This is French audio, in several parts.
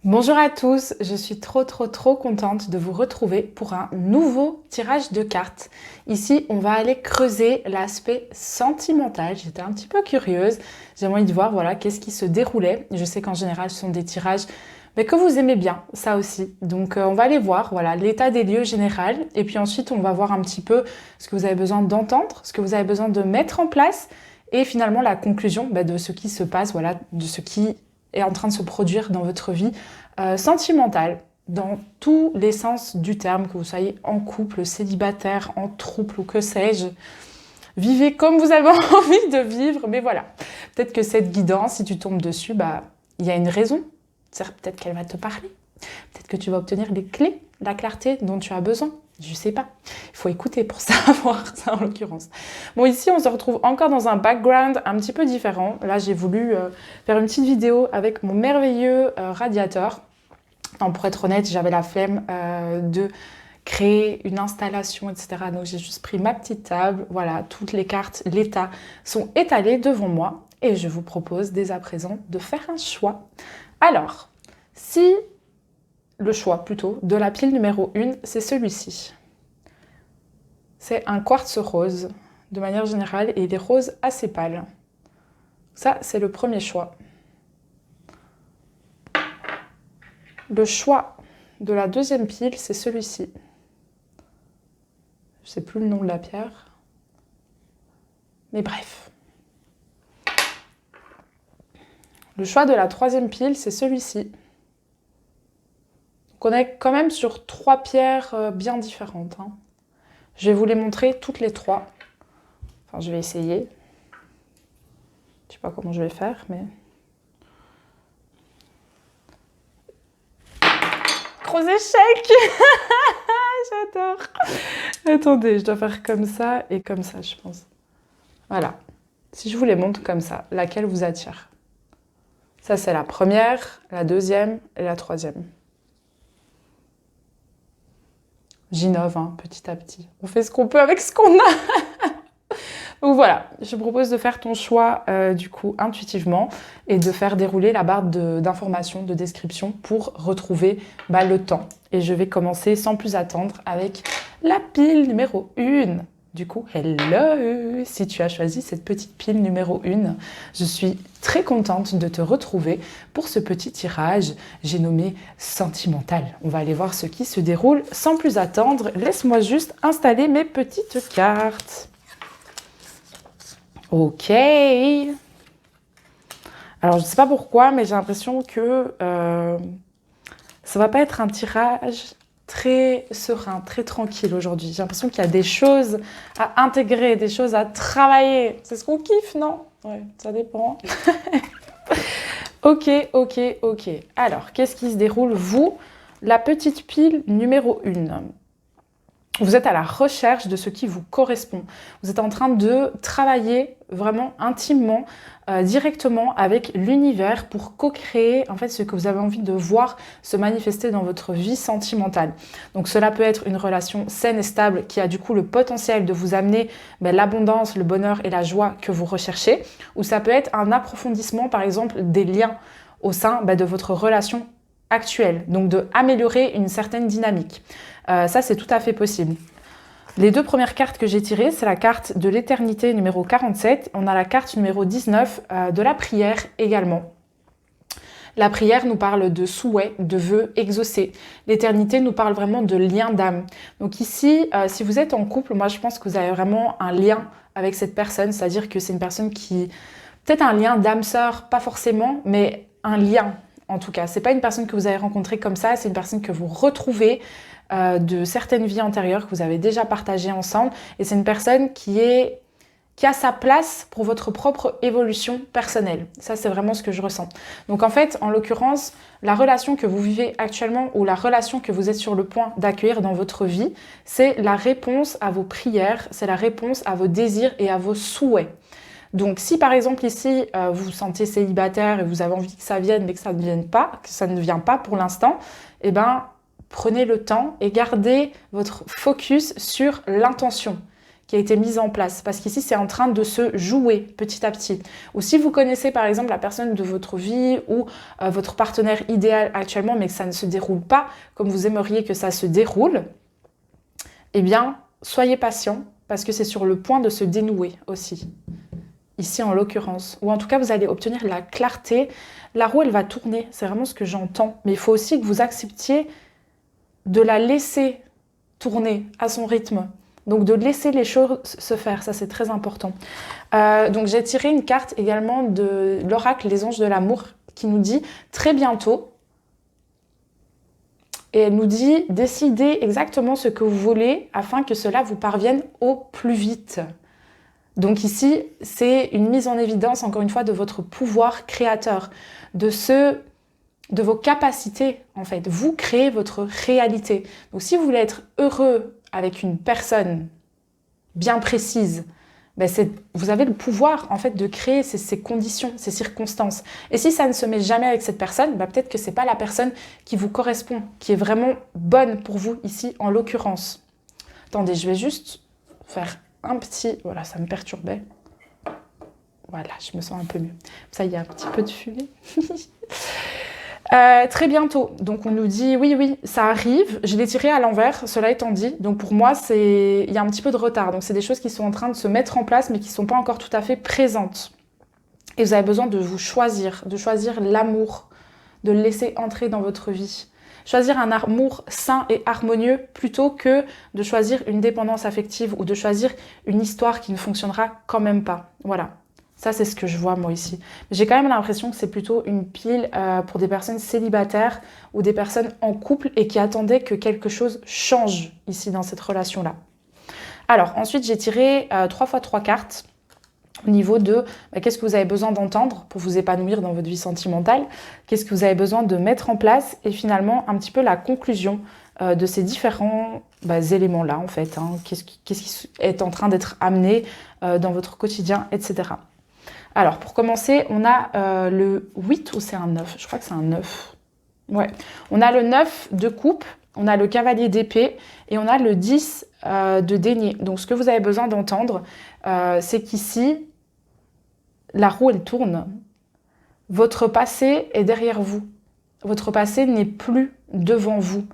Bonjour à tous, je suis trop contente de vous retrouver pour un nouveau tirage de cartes. Ici, on va aller creuser l'aspect sentimental. J'étais un petit peu curieuse, j'ai envie de voir voilà, qu'est-ce qui se déroulait. Je sais qu'en général, ce sont des tirages mais que vous aimez bien, ça aussi. Donc on va aller voir voilà, l'état des lieux général et puis ensuite on va voir un petit peu ce que vous avez besoin d'entendre, ce que vous avez besoin de mettre en place et finalement la conclusion de ce qui se passe, voilà, de ce qui est en train de se produire dans votre vie sentimentale, dans tous les sens du terme, que vous soyez en couple, célibataire, en trouble ou que sais-je. Vivez comme vous avez envie de vivre, mais voilà. Peut-être que cette guidance, si tu tombes dessus, il y a une raison. Peut-être qu'elle va te parler. Peut-être que tu vas obtenir les clés, la clarté dont tu as besoin. Je sais pas. Il faut écouter pour savoir ça en l'occurrence. Bon, ici, on se retrouve encore dans un background un petit peu différent. Là, j'ai voulu faire une petite vidéo avec mon merveilleux radiateur. Non, pour être honnête, j'avais la flemme de créer une installation, etc. Donc, j'ai juste pris ma petite table. Voilà, toutes les cartes, l'état sont étalées devant moi. Et je vous propose dès à présent de faire un choix. Alors, si le choix plutôt de la pile numéro 1, c'est celui-ci. C'est un quartz rose, de manière générale, et il est rose assez pâle. Ça, c'est le premier choix. Le choix de la deuxième pile, c'est celui-ci. Je ne sais plus le nom de la pierre. Mais bref. Le choix de la troisième pile, c'est celui-ci. Donc on est quand même sur 3 pierres bien différentes. Je vais vous les montrer toutes les 3. Enfin, je vais essayer. Je ne sais pas comment je vais faire, mais... Gros échec. J'adore. Attendez, je dois faire comme ça et comme ça, je pense. Voilà. Si je vous les montre comme ça, laquelle vous attire? Ça, c'est la première, la deuxième et la troisième. J'innove petit à petit. On fait ce qu'on peut avec ce qu'on a. Donc voilà, je propose de faire ton choix du coup intuitivement et de faire dérouler la barre d'informations, de description pour retrouver le temps. Et je vais commencer sans plus attendre avec la pile numéro 1. Du coup, hello! Si tu as choisi cette petite pile numéro 1, je suis très contente de te retrouver pour ce petit tirage. J'ai nommé sentimental. On va aller voir ce qui se déroule sans plus attendre. Laisse-moi juste installer mes petites cartes. Ok. Alors, je ne sais pas pourquoi, mais j'ai l'impression que ça va pas être un tirage très serein, très tranquille aujourd'hui. J'ai l'impression qu'il y a des choses à intégrer, des choses à travailler. C'est ce qu'on kiffe, non? Ouais, ça dépend. Ok. Alors, qu'est-ce qui se déroule? Vous, la petite pile numéro 1. Vous êtes à la recherche de ce qui vous correspond. Vous êtes en train de travailler vraiment intimement, directement avec l'univers pour co-créer en fait ce que vous avez envie de voir se manifester dans votre vie sentimentale. Donc cela peut être une relation saine et stable qui a du coup le potentiel de vous amener l'abondance, le bonheur et la joie que vous recherchez. Ou ça peut être un approfondissement par exemple des liens au sein de votre relation actuelle. Donc de améliorer une certaine dynamique. Ça, c'est tout à fait possible. Les 2 premières cartes que j'ai tirées, c'est la carte de l'éternité numéro 47. On a la carte numéro 19 de la prière également. La prière nous parle de souhaits, de vœux exaucés. L'éternité nous parle vraiment de lien d'âme. Donc ici, si vous êtes en couple, moi je pense que vous avez vraiment un lien avec cette personne. C'est-à-dire que c'est une personne qui... Peut-être un lien d'âme-sœur, pas forcément, mais un lien en tout cas. C'est pas une personne que vous avez rencontrée comme ça, c'est une personne que vous retrouvez de certaines vies antérieures que vous avez déjà partagées ensemble. Et c'est une personne qui a sa place pour votre propre évolution personnelle. Ça, c'est vraiment ce que je ressens. Donc en fait, en l'occurrence, la relation que vous vivez actuellement ou la relation que vous êtes sur le point d'accueillir dans votre vie, c'est la réponse à vos prières, c'est la réponse à vos désirs et à vos souhaits. Donc si par exemple ici, vous vous sentez célibataire et vous avez envie que ça vienne mais que ça ne vient pas pour l'instant, eh ben, prenez le temps et gardez votre focus sur l'intention. qui a été mise en place. Parce qu'ici, c'est en train de se jouer petit à petit. Ou si vous connaissez par exemple la personne de votre vie ou votre partenaire idéal actuellement, mais que ça ne se déroule pas comme vous aimeriez que ça se déroule, eh bien, soyez patient parce que c'est sur le point de se dénouer aussi. Ici, en l'occurrence. Ou en tout cas, vous allez obtenir la clarté. La roue, elle va tourner. C'est vraiment ce que j'entends. Mais il faut aussi que vous acceptiez de la laisser tourner à son rythme. Donc, de laisser les choses se faire. Ça, c'est très important. Donc, j'ai tiré une carte également de l'oracle Les Anges de l'amour qui nous dit « Très bientôt ». Et elle nous dit « Décidez exactement ce que vous voulez afin que cela vous parvienne au plus vite ». Donc ici, c'est une mise en évidence, encore une fois, de votre pouvoir créateur, de vos capacités, en fait. Vous créez votre réalité. Donc si vous voulez être heureux avec une personne bien précise, ben vous avez le pouvoir, en fait, de créer ces conditions, ces circonstances. Et si ça ne se met jamais avec cette personne, ben peut-être que ce n'est pas la personne qui vous correspond, qui est vraiment bonne pour vous, ici, en l'occurrence. Attendez, je vais juste faire un petit... Voilà, ça me perturbait. Voilà, je me sens un peu mieux. Ça, il y a un petit peu de fumée. Très bientôt. Donc, on nous dit, oui, ça arrive. Je l'ai tiré à l'envers, cela étant dit. Donc, pour moi, il y a un petit peu de retard. Donc, c'est des choses qui sont en train de se mettre en place, mais qui ne sont pas encore tout à fait présentes. Et vous avez besoin de vous choisir, de choisir l'amour, de le laisser entrer dans votre vie. Choisir un amour sain et harmonieux plutôt que de choisir une dépendance affective ou de choisir une histoire qui ne fonctionnera quand même pas. Voilà, ça c'est ce que je vois moi ici. J'ai quand même l'impression que c'est plutôt une pile pour des personnes célibataires ou des personnes en couple et qui attendaient que quelque chose change ici dans cette relation-là. Alors ensuite j'ai tiré 3 fois 3 cartes. Au niveau de qu'est-ce que vous avez besoin d'entendre pour vous épanouir dans votre vie sentimentale, qu'est-ce que vous avez besoin de mettre en place et finalement un petit peu la conclusion de ces différents éléments-là en fait. Qu'est-ce qui est en train d'être amené dans votre quotidien, etc. Alors pour commencer, on a le 8 ou c'est un 9 ? Je crois que c'est un 9. Ouais. On a le 9 de coupe, on a le cavalier d'épée et on a le 10 de denier. Donc ce que vous avez besoin d'entendre, c'est qu'ici, la roue, elle tourne. Votre passé est derrière vous. Votre passé n'est plus devant vous.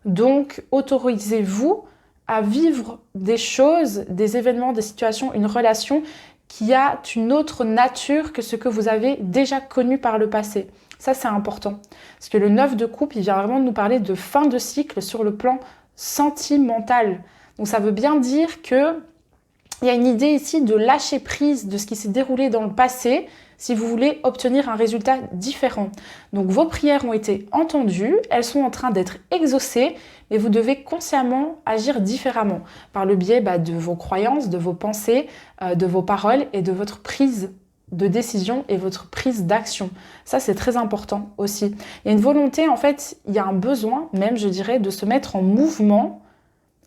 Donc, autorisez-vous à vivre des choses, des événements, des situations, une relation qui a une autre nature que ce que vous avez déjà connu par le passé. Ça, c'est important. Parce que le 9 de coupe, il vient vraiment nous parler de fin de cycle sur le plan sentimental. Donc, ça veut bien dire que il y a une idée ici de lâcher prise de ce qui s'est déroulé dans le passé si vous voulez obtenir un résultat différent. Donc vos prières ont été entendues, elles sont en train d'être exaucées, mais vous devez consciemment agir différemment par le biais de vos croyances, de vos pensées, de vos paroles et de votre prise de décision et votre prise d'action. Ça, c'est très important aussi. Il y a une volonté, en fait, il y a un besoin même, je dirais, de se mettre en mouvement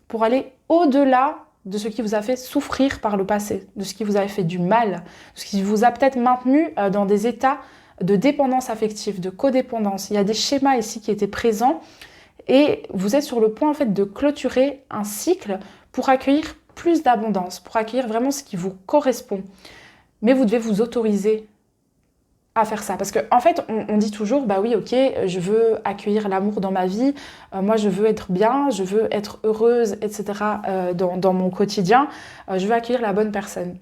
pour aller au-delà de ce qui vous a fait souffrir par le passé, de ce qui vous avait fait du mal, de ce qui vous a peut-être maintenu dans des états de dépendance affective, de codépendance. Il y a des schémas ici qui étaient présents et vous êtes sur le point en fait de clôturer un cycle pour accueillir plus d'abondance, pour accueillir vraiment ce qui vous correspond. Mais vous devez vous autoriser à faire ça. Parce qu'en fait, on dit toujours, oui, ok, je veux accueillir l'amour dans ma vie, moi je veux être bien, je veux être heureuse, etc. Dans mon quotidien, je veux accueillir la bonne personne.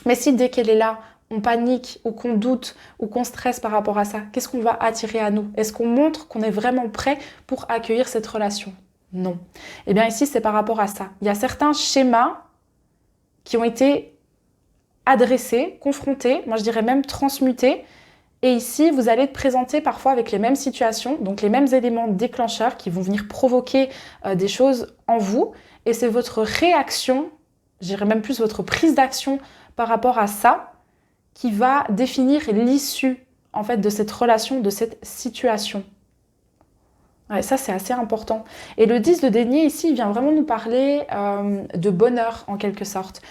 Mais si dès qu'elle est là, on panique ou qu'on doute ou qu'on stresse par rapport à ça, qu'est-ce qu'on va attirer à nous? Est-ce qu'on montre qu'on est vraiment prêt pour accueillir cette relation? Non. Eh bien ici, c'est par rapport à ça. Il y a certains schémas qui ont été adressés, confrontés, moi je dirais même transmutés. Et ici, vous allez être présenté parfois avec les mêmes situations, donc les mêmes éléments déclencheurs qui vont venir provoquer des choses en vous. Et c'est votre réaction, je dirais même plus votre prise d'action par rapport à ça, qui va définir l'issue en fait de cette relation, de cette situation. Ouais, ça, c'est assez important. Et le 10 de denier, ici, il vient vraiment nous parler de bonheur, en quelque sorte.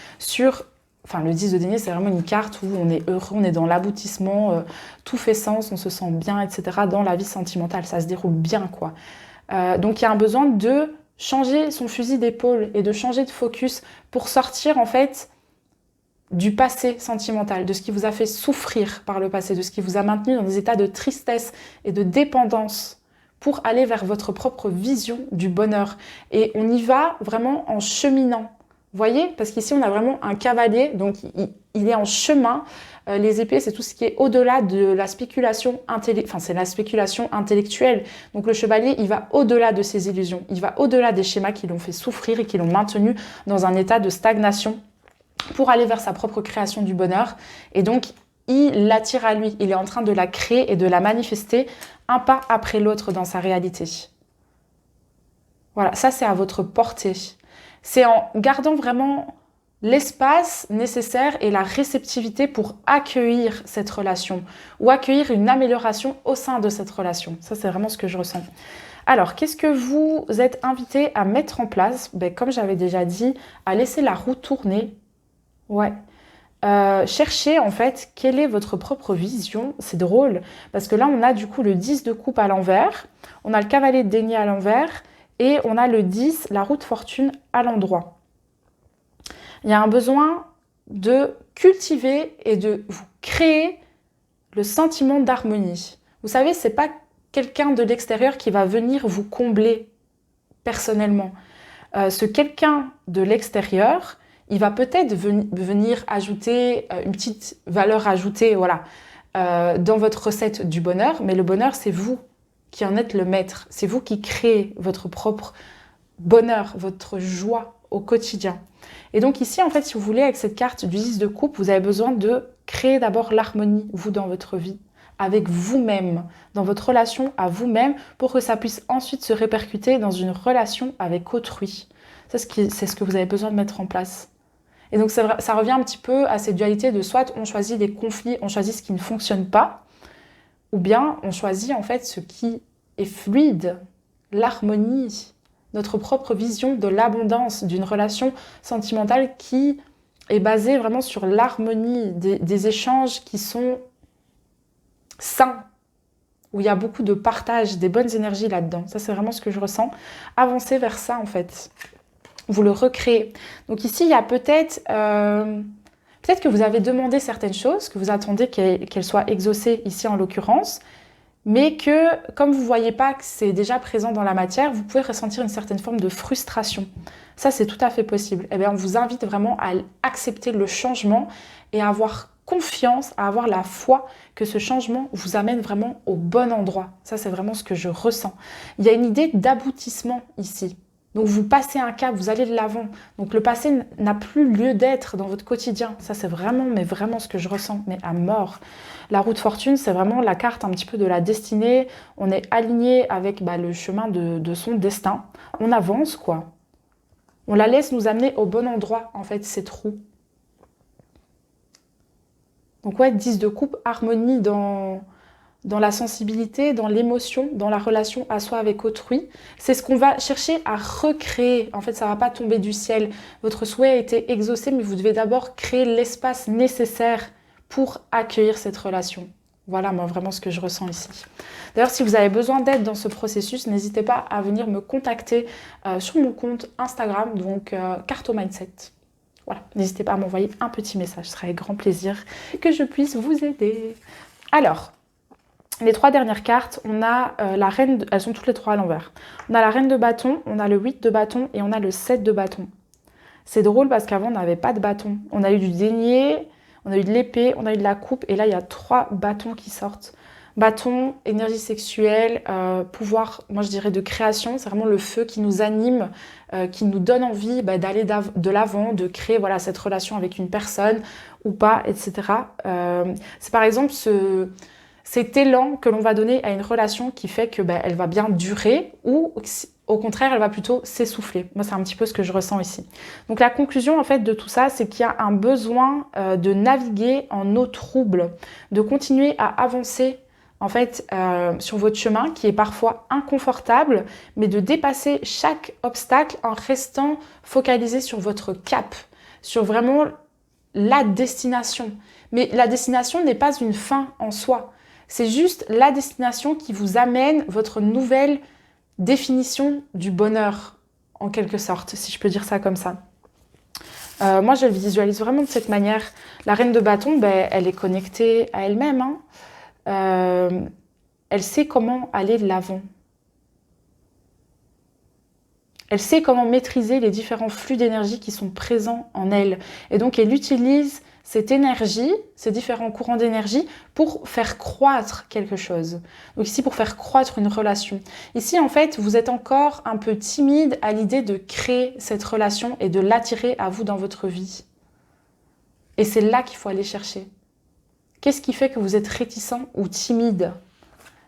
Enfin, le 10 de denier, c'est vraiment une carte où on est heureux, on est dans l'aboutissement, tout fait sens, on se sent bien, etc. dans la vie sentimentale. Ça se déroule bien, quoi. Donc, il y a un besoin de changer son fusil d'épaule et de changer de focus pour sortir en fait du passé sentimental, de ce qui vous a fait souffrir par le passé, de ce qui vous a maintenu dans des états de tristesse et de dépendance pour aller vers votre propre vision du bonheur. Et on y va vraiment en cheminant. Vous voyez? Parce qu'ici, on a vraiment un cavalier, donc il est en chemin. Les épées, c'est tout ce qui est au-delà de la spéculation intellectuelle. Enfin, c'est la spéculation intellectuelle. Donc le chevalier, il va au-delà de ses illusions. Il va au-delà des schémas qui l'ont fait souffrir et qui l'ont maintenu dans un état de stagnation pour aller vers sa propre création du bonheur. Et donc, il l'attire à lui. Il est en train de la créer et de la manifester un pas après l'autre dans sa réalité. Voilà, ça c'est à votre portée. C'est en gardant vraiment l'espace nécessaire et la réceptivité pour accueillir cette relation ou accueillir une amélioration au sein de cette relation. Ça, c'est vraiment ce que je ressens. Alors, qu'est-ce que vous êtes invité à mettre en place? Comme j'avais déjà dit, à laisser la roue tourner. Ouais. Cherchez en fait quelle est votre propre vision. C'est drôle parce que là, on a du coup le 10 de coupe à l'envers, on a le cavalier de denier à l'envers et on a le 10, la roue de fortune à l'endroit. Il y a un besoin de cultiver et de vous créer le sentiment d'harmonie. Vous savez, c'est pas quelqu'un de l'extérieur qui va venir vous combler personnellement. Ce quelqu'un de l'extérieur, il va peut-être venir ajouter une petite valeur ajoutée, voilà, dans votre recette du bonheur, mais le bonheur, c'est vous qui en êtes le maître. C'est vous qui créez votre propre bonheur, votre joie au quotidien. Et donc ici, en fait, si vous voulez, avec cette carte du 10 de coupe, vous avez besoin de créer d'abord l'harmonie, vous, dans votre vie, avec vous-même, dans votre relation à vous-même, pour que ça puisse ensuite se répercuter dans une relation avec autrui. C'est ce que vous avez besoin de mettre en place. Et donc ça revient un petit peu à cette dualité de soit on choisit les conflits, on choisit ce qui ne fonctionne pas, ou bien on choisit en fait ce qui est fluide, l'harmonie, notre propre vision de l'abondance d'une relation sentimentale qui est basée vraiment sur l'harmonie, des échanges qui sont sains, où il y a beaucoup de partage, des bonnes énergies là-dedans. Ça, c'est vraiment ce que je ressens. Avancez vers ça, en fait. Vous le recréez. Donc ici, il y a peut-être que vous avez demandé certaines choses, que vous attendez qu'elles soient exaucées ici en l'occurrence, mais que comme vous ne voyez pas que c'est déjà présent dans la matière, vous pouvez ressentir une certaine forme de frustration. Ça, c'est tout à fait possible. Eh bien, on vous invite vraiment à accepter le changement et à avoir confiance, à avoir la foi que ce changement vous amène vraiment au bon endroit. Ça, c'est vraiment ce que je ressens. Il y a une idée d'aboutissement ici. Donc vous passez un cap, vous allez de l'avant. Donc le passé n'a plus lieu d'être dans votre quotidien. Ça, c'est vraiment, mais vraiment ce que je ressens, mais à mort. La roue de fortune, c'est vraiment la carte un petit peu de la destinée. On est aligné avec le chemin de son destin. On avance, quoi. On la laisse nous amener au bon endroit, en fait, cette roue. Donc ouais, 10 de coupe, harmonie dans la sensibilité, dans l'émotion, dans la relation à soi avec autrui. C'est ce qu'on va chercher à recréer. En fait, ça ne va pas tomber du ciel. Votre souhait a été exaucé, mais vous devez d'abord créer l'espace nécessaire pour accueillir cette relation. Voilà, moi, vraiment ce que je ressens ici. D'ailleurs, si vous avez besoin d'aide dans ce processus, n'hésitez pas à venir me contacter sur mon compte Instagram, donc Carto Mindset. Voilà, n'hésitez pas à m'envoyer un petit message. Ce serait avec grand plaisir que je puisse vous aider. Alors, les 3 dernières cartes, on a la reine, elles sont toutes les 3 à l'envers. On a la reine de bâton, on a le 8 de bâton et on a le 7 de bâton. C'est drôle parce qu'avant, on n'avait pas de bâton. On a eu du denier, on a eu de l'épée, on a eu de la coupe et là, il y a 3 bâtons qui sortent. Bâton, énergie sexuelle, pouvoir, moi je dirais de création. C'est vraiment le feu qui nous anime, qui nous donne envie d'aller de l'avant, de créer voilà, cette relation avec une personne ou pas, etc. C'est par exemple cet élan que l'on va donner à une relation qui fait que elle va bien durer ou au contraire, elle va plutôt s'essouffler. Moi, c'est un petit peu ce que je ressens ici. Donc la conclusion en fait de tout ça, c'est qu'il y a un besoin de naviguer en eau trouble, de continuer à avancer en fait sur votre chemin qui est parfois inconfortable, mais de dépasser chaque obstacle en restant focalisé sur votre cap, sur vraiment la destination. Mais la destination n'est pas une fin en soi. C'est juste la destination qui vous amène votre nouvelle définition du bonheur en quelque sorte, si je peux dire ça comme ça. Moi, je le visualise vraiment de cette manière. La reine de bâton, ben, elle est connectée à elle-même. Hein. Elle sait comment aller de l'avant. Elle sait comment maîtriser les différents flux d'énergie qui sont présents en elle. Et donc, elle utilise cette énergie, ces différents courants d'énergie, pour faire croître quelque chose. Donc ici, pour faire croître une relation. Ici, en fait, vous êtes encore un peu timide à l'idée de créer cette relation et de l'attirer à vous dans votre vie. Et c'est là qu'il faut aller chercher. Qu'est-ce qui fait que vous êtes réticent ou timide ?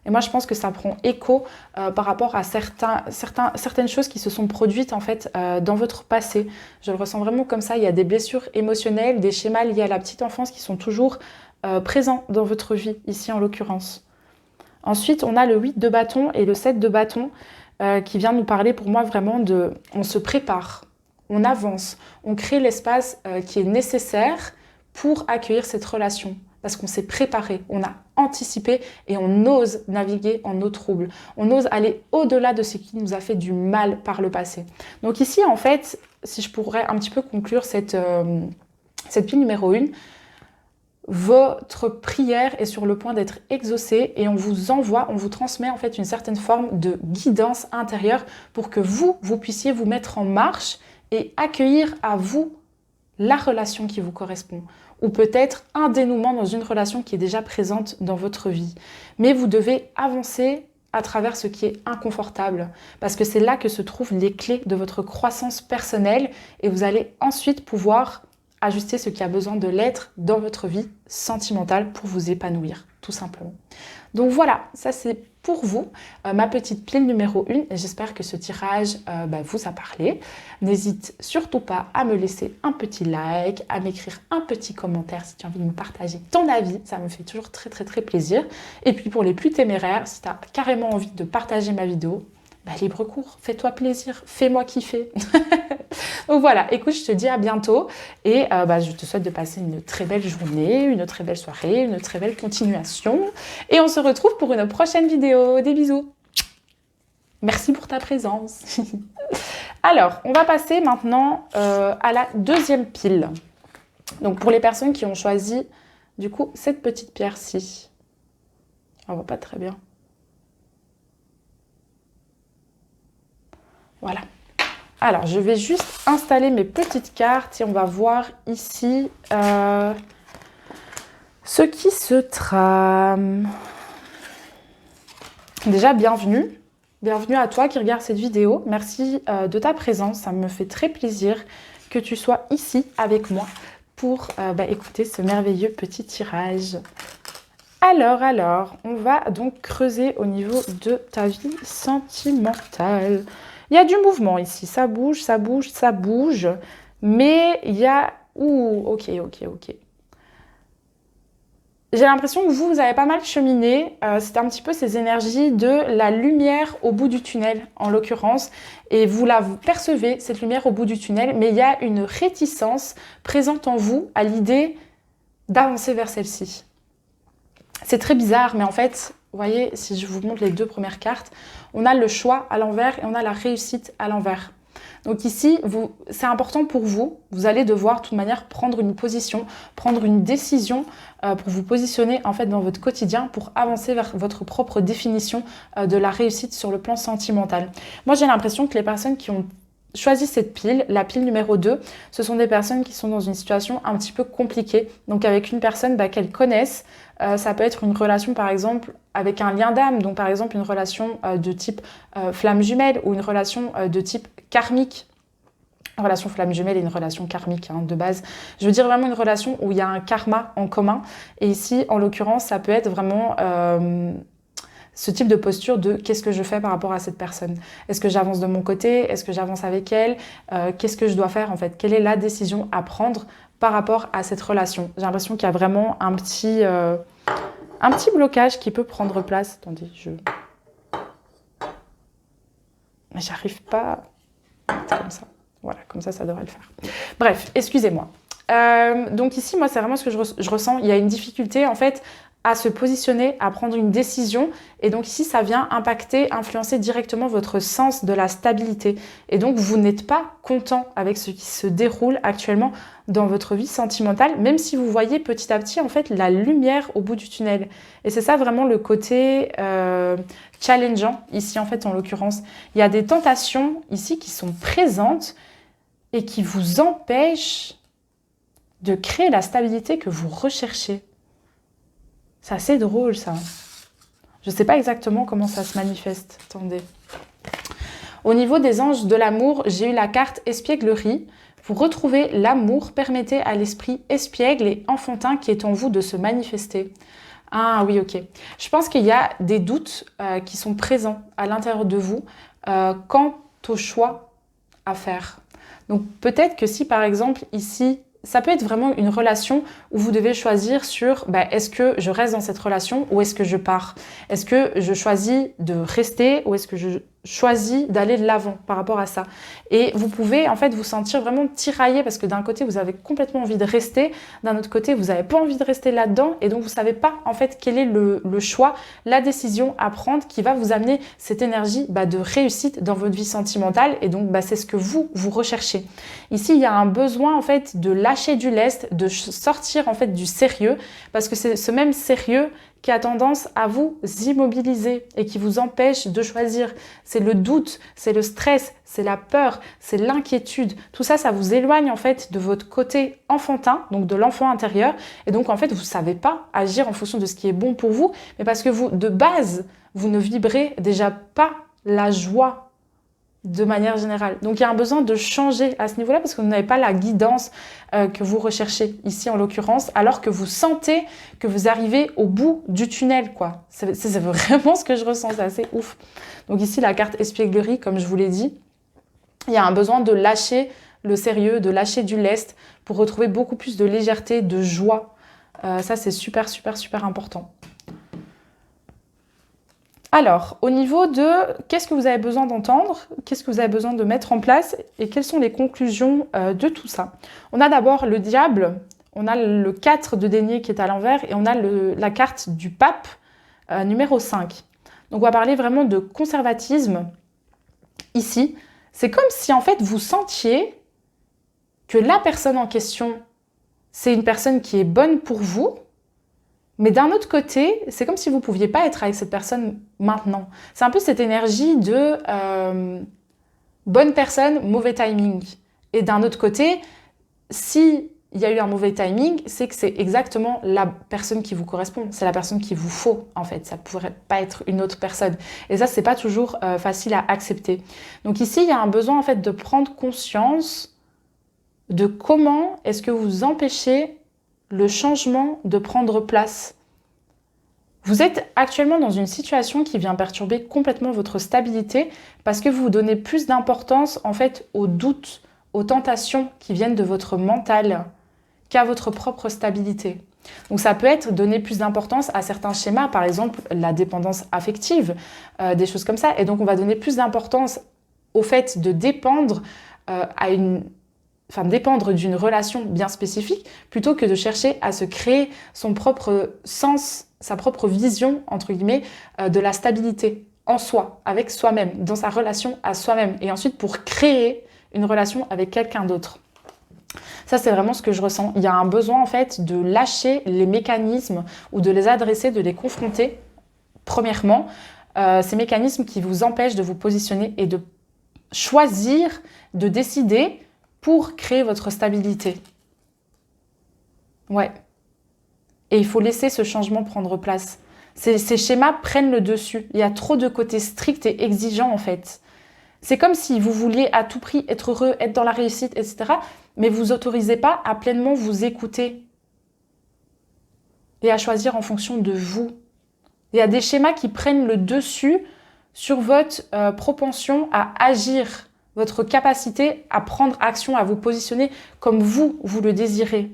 Et moi, je pense que ça prend écho par rapport à certaines choses qui se sont produites en fait dans votre passé. Je le ressens vraiment comme ça. Il y a des blessures émotionnelles, des schémas liés à la petite enfance qui sont toujours présents dans votre vie, ici en l'occurrence. Ensuite, on a le 8 de bâton et le 7 de bâton qui vient nous parler pour moi vraiment de... On se prépare, on avance, on crée l'espace qui est nécessaire pour accueillir cette relation. Parce qu'on s'est préparé, on a anticipé et on ose naviguer en eau trouble. On ose aller au-delà de ce qui nous a fait du mal par le passé. Donc ici, en fait, si je pourrais un petit peu conclure cette pile numéro 1, votre prière est sur le point d'être exaucée et on vous transmet en fait une certaine forme de guidance intérieure pour que vous puissiez vous mettre en marche et accueillir à vous la relation qui vous correspond. Ou peut-être un dénouement dans une relation qui est déjà présente dans votre vie. Mais vous devez avancer à travers ce qui est inconfortable, parce que c'est là que se trouvent les clés de votre croissance personnelle et vous allez ensuite pouvoir ajuster ce qui a besoin de l'être dans votre vie sentimentale pour vous épanouir, tout simplement. Donc voilà, ça c'est pour vous, ma petite pile numéro 1. Et j'espère que ce tirage vous a parlé. N'hésite surtout pas à me laisser un petit like, à m'écrire un petit commentaire si tu as envie de me partager ton avis. Ça me fait toujours très très très plaisir. Et puis pour les plus téméraires, si tu as carrément envie de partager ma vidéo, libre cours, fais-toi plaisir, fais-moi kiffer. Donc voilà, écoute, je te dis à bientôt et je te souhaite de passer une très belle journée, une très belle soirée, une très belle continuation. Et on se retrouve pour une prochaine vidéo. Des bisous. Merci pour ta présence. Alors, on va passer maintenant à la deuxième pile. Donc pour les personnes qui ont choisi, du coup, cette petite pierre-ci. On voit pas très bien. Voilà. Alors, je vais juste installer mes petites cartes et on va voir ici ce qui se trame. Déjà, bienvenue. Bienvenue à toi qui regarde cette vidéo. Merci de ta présence. Ça me fait très plaisir que tu sois ici avec moi pour écouter ce merveilleux petit tirage. Alors, on va donc creuser au niveau de ta vie sentimentale. Il y a du mouvement ici, ça bouge, ça bouge, ça bouge, mais il y a... Ouh, ok. J'ai l'impression que vous avez pas mal cheminé, c'est un petit peu ces énergies de la lumière au bout du tunnel, en l'occurrence, et vous percevez, cette lumière au bout du tunnel, mais il y a une réticence présente en vous à l'idée d'avancer vers celle-ci. C'est très bizarre, mais en fait... Vous voyez, si je vous montre les deux premières cartes, on a le choix à l'envers et on a la réussite à l'envers. Donc ici, c'est important pour vous. Vous allez devoir, de toute manière, prendre une position, prendre une décision pour vous positionner en fait dans votre quotidien pour avancer vers votre propre définition de la réussite sur le plan sentimental. Moi, j'ai l'impression que les personnes qui ont choisi cette pile, la pile numéro 2, ce sont des personnes qui sont dans une situation un petit peu compliquée. Donc avec une personne qu'elles connaissent, ça peut être une relation par exemple avec un lien d'âme, donc par exemple une relation de type flamme jumelle ou une relation de type karmique. Une relation flamme jumelle et une relation karmique de base. Je veux dire vraiment une relation où il y a un karma en commun. Et ici, en l'occurrence, ça peut être vraiment... ce type de posture de qu'est-ce que je fais par rapport à cette personne. Est-ce que j'avance de mon côté? Est-ce que j'avance avec elle? Qu'est-ce que je dois faire en fait? Quelle est la décision à prendre par rapport à cette relation? J'ai l'impression qu'il y a vraiment un petit blocage qui peut prendre place. Attendez, j'arrive pas comme ça. Voilà, comme ça devrait le faire. Bref, excusez-moi. Donc ici, moi, c'est vraiment ce que je ressens. Il y a une difficulté, en fait, à se positionner, à prendre une décision. Et donc ici, ça vient impacter, influencer directement votre sens de la stabilité. Et donc, vous n'êtes pas content avec ce qui se déroule actuellement dans votre vie sentimentale, même si vous voyez petit à petit, en fait, la lumière au bout du tunnel. Et c'est ça vraiment le côté challengeant, ici, en fait, en l'occurrence. Il y a des tentations, ici, qui sont présentes et qui vous empêchent de créer la stabilité que vous recherchez. C'est assez drôle, ça. Je ne sais pas exactement comment ça se manifeste. Attendez. Au niveau des anges de l'amour, j'ai eu la carte espièglerie. Vous retrouvez l'amour, permettez à l'esprit espiègle et enfantin qui est en vous de se manifester. Ah oui, ok. Je pense qu'il y a des doutes qui sont présents à l'intérieur de vous quant au choix à faire. Donc peut-être que si par exemple ici, ça peut être vraiment une relation où vous devez choisir sur est-ce que je reste dans cette relation ou est-ce que je pars? Est-ce que je choisis de rester ou est-ce que je choisis d'aller de l'avant par rapport à ça? Et vous pouvez en fait vous sentir vraiment tiraillé parce que d'un côté vous avez complètement envie de rester, d'un autre côté vous n'avez pas envie de rester là-dedans et donc vous ne savez pas en fait quel est le choix, la décision à prendre qui va vous amener cette énergie de réussite dans votre vie sentimentale et donc c'est ce que vous recherchez. Ici il y a un besoin en fait de lâcher du lest, de sortir en fait du sérieux parce que c'est ce même sérieux qui a tendance à vous immobiliser et qui vous empêche de choisir. C'est le doute, c'est le stress, c'est la peur, c'est l'inquiétude. Tout ça, ça vous éloigne en fait de votre côté enfantin, donc de l'enfant intérieur. Et donc en fait, vous ne savez pas agir en fonction de ce qui est bon pour vous, mais parce que vous, de base, vous ne vibrez déjà pas la joie de manière générale. Donc il y a un besoin de changer à ce niveau-là parce que vous n'avez pas la guidance que vous recherchez ici en l'occurrence, alors que vous sentez que vous arrivez au bout du tunnel, quoi. C'est vraiment ce que je ressens, c'est assez ouf. Donc ici la carte espièglerie, comme je vous l'ai dit, il y a un besoin de lâcher le sérieux, de lâcher du lest pour retrouver beaucoup plus de légèreté, de joie. Ça c'est super, super, super important. Alors, au niveau de qu'est-ce que vous avez besoin d'entendre, qu'est-ce que vous avez besoin de mettre en place et quelles sont les conclusions de tout ça. On a d'abord le diable, on a le 4 de denier qui est à l'envers et on a la carte du pape numéro 5. Donc on va parler vraiment de conservatisme ici. C'est comme si en fait vous sentiez que la personne en question, c'est une personne qui est bonne pour vous. Mais d'un autre côté, c'est comme si vous ne pouviez pas être avec cette personne maintenant. C'est un peu cette énergie de bonne personne, mauvais timing. Et d'un autre côté, s'il y a eu un mauvais timing, c'est que c'est exactement la personne qui vous correspond. C'est la personne qu'il vous faut, en fait. Ça ne pourrait pas être une autre personne. Et ça, ce n'est pas toujours facile à accepter. Donc ici, il y a un besoin, en fait, de prendre conscience de comment est-ce que vous empêchez le changement de prendre place. Vous êtes actuellement dans une situation qui vient perturber complètement votre stabilité parce que vous donnez plus d'importance en fait aux doutes, aux tentations qui viennent de votre mental qu'à votre propre stabilité. Donc ça peut être donner plus d'importance à certains schémas, par exemple la dépendance affective, des choses comme ça. Et donc on va donner plus d'importance au fait de dépendre dépendre d'une relation bien spécifique, plutôt que de chercher à se créer son propre sens, sa propre vision, entre guillemets, de la stabilité en soi, avec soi-même, dans sa relation à soi-même, et ensuite pour créer une relation avec quelqu'un d'autre. Ça, c'est vraiment ce que je ressens. Il y a un besoin, en fait, de lâcher les mécanismes ou de les adresser, de les confronter, premièrement, ces mécanismes qui vous empêchent de vous positionner et de choisir, de décider pour créer votre stabilité. Ouais. Et il faut laisser ce changement prendre place. Ces schémas prennent le dessus. Il y a trop de côtés stricts et exigeants en fait. C'est comme si vous vouliez à tout prix être heureux, être dans la réussite, etc. Mais vous vous autorisez pas à pleinement vous écouter et à choisir en fonction de vous. Il y a des schémas qui prennent le dessus sur votre propension à agir, votre capacité à prendre action, à vous positionner comme vous le désirez.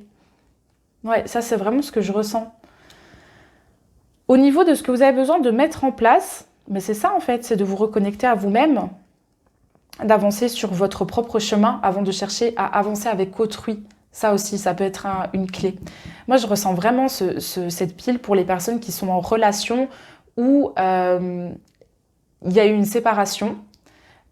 Ouais, ça c'est vraiment ce que je ressens. Au niveau de ce que vous avez besoin de mettre en place, mais c'est ça en fait, c'est de vous reconnecter à vous-même, d'avancer sur votre propre chemin avant de chercher à avancer avec autrui. Ça aussi, ça peut être une clé. Moi, je ressens vraiment cette pile pour les personnes qui sont en relation où il y a eu une séparation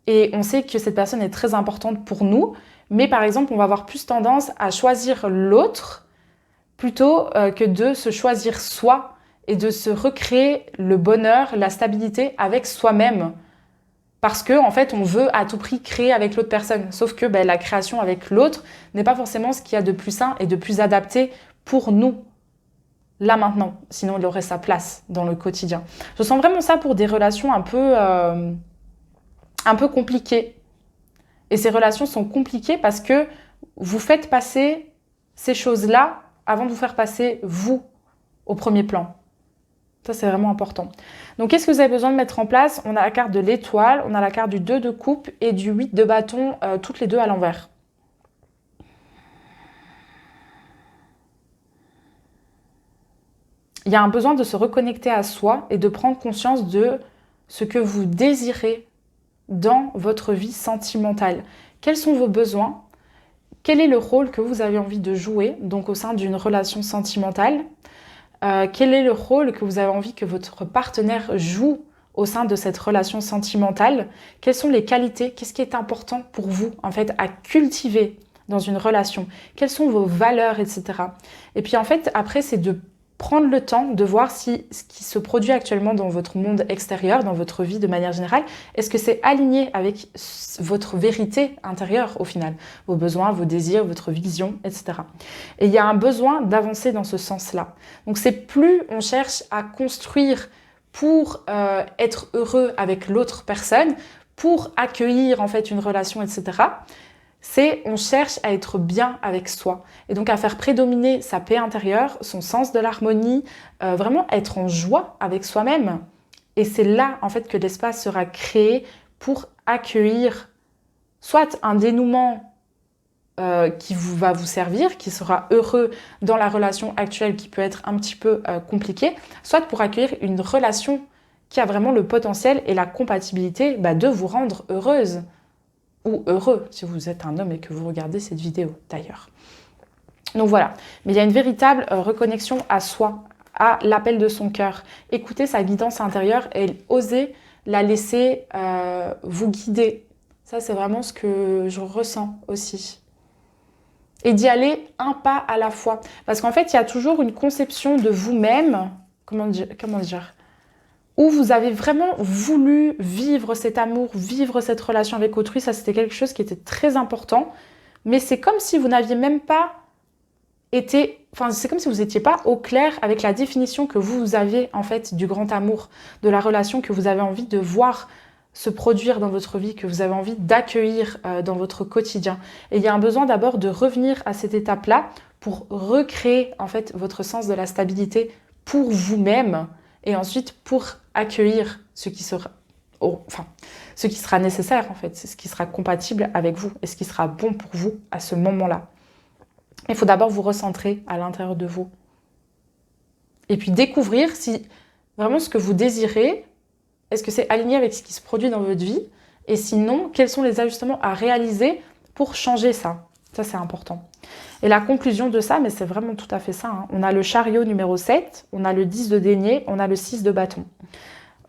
et on sait que cette personne est très importante pour nous, mais par exemple, on va avoir plus tendance à choisir l'autre plutôt que de se choisir soi et de se recréer le bonheur, la stabilité avec soi-même. Parce que en fait, on veut à tout prix créer avec l'autre personne. Sauf que la création avec l'autre n'est pas forcément ce qu'il y a de plus sain et de plus adapté pour nous, là maintenant. Sinon, il aurait sa place dans le quotidien. Je sens vraiment ça pour des relations un peu compliquées. Et ces relations sont compliquées parce que vous faites passer ces choses-là avant de vous faire passer vous au premier plan. Ça, c'est vraiment important. Donc, qu'est-ce que vous avez besoin de mettre en place? On a la carte de l'étoile, on a la carte du 2 de coupe et du 8 de bâton, toutes les deux à l'envers. Il y a un besoin de se reconnecter à soi et de prendre conscience de ce que vous désirez dans votre vie sentimentale. Quels sont vos besoins? Quel est le rôle que vous avez envie de jouer, donc au sein d'une relation sentimentale? Quel est le rôle que vous avez envie que votre partenaire joue au sein de cette relation sentimentale? Quelles sont les qualités? Qu'est-ce qui est important pour vous, en fait, à cultiver dans une relation? Quelles sont vos valeurs, etc. Et puis, en fait, après, c'est de prendre le temps de voir si ce qui se produit actuellement dans votre monde extérieur, dans votre vie de manière générale, est-ce que c'est aligné avec votre vérité intérieure au final, vos besoins, vos désirs, votre vision, etc. Et il y a un besoin d'avancer dans ce sens-là. Donc c'est plus on cherche à construire pour être heureux avec l'autre personne, pour accueillir en fait une relation, etc. C'est on cherche à être bien avec soi et donc à faire prédominer sa paix intérieure, son sens de l'harmonie, vraiment être en joie avec soi-même. Et c'est là en fait que l'espace sera créé pour accueillir soit un dénouement qui va vous servir, qui sera heureux dans la relation actuelle qui peut être un petit peu compliquée, soit pour accueillir une relation qui a vraiment le potentiel et la compatibilité de vous rendre heureuse. Ou heureux, si vous êtes un homme et que vous regardez cette vidéo, d'ailleurs. Donc voilà, mais il y a une véritable reconnexion à soi, à l'appel de son cœur. Écoutez sa guidance intérieure et osez la laisser vous guider. Ça, c'est vraiment ce que je ressens aussi. Et d'y aller un pas à la fois. Parce qu'en fait, il y a toujours une conception de vous-même, comment dire où vous avez vraiment voulu vivre cet amour, vivre cette relation avec autrui. Ça, c'était quelque chose qui était très important. Mais c'est comme si vous n'aviez même pas été... Enfin, c'est comme si vous n'étiez pas au clair avec la définition que vous avez, en fait, du grand amour, de la relation que vous avez envie de voir se produire dans votre vie, que vous avez envie d'accueillir dans votre quotidien. Et il y a un besoin d'abord de revenir à cette étape-là pour recréer, en fait, votre sens de la stabilité pour vous-même et ensuite pour accueillir ce qui sera nécessaire en fait, ce qui sera compatible avec vous et ce qui sera bon pour vous à ce moment-là. Il faut d'abord vous recentrer à l'intérieur de vous. Et puis découvrir si vraiment ce que vous désirez, est-ce que c'est aligné avec ce qui se produit dans votre vie? Et sinon, quels sont les ajustements à réaliser pour changer ça? Ça, c'est important. Et la conclusion de ça, mais c'est vraiment tout à fait ça. On a le chariot numéro 7, on a le 10 de denier, on a le 6 de bâton.